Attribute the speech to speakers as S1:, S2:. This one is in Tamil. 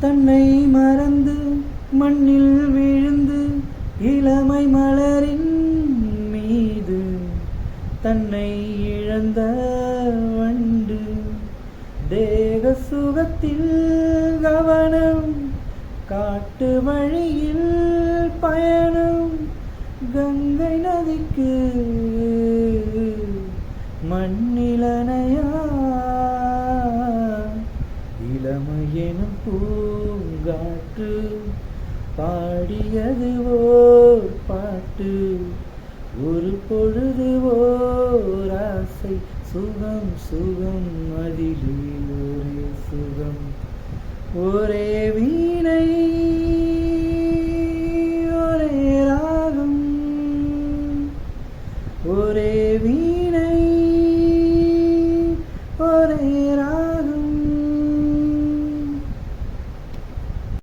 S1: தன்னை மறந்து மண்ணில் விழுந்து இளமை மலரின் மீது தன்னை இழந்த வண்டு தேக சுகத்தில் கவனம் காட்டு வழியில் பயணம் கங்கை நதிக்கு மண்ணிலனையா இளமையெனும் பூங்காற்று பாடியது ஓர் பாட்டு ஒரு பொழுது ஓர் ஆசை சுகம் சுகம் அதிலே ஒரே சுகம் ஒரே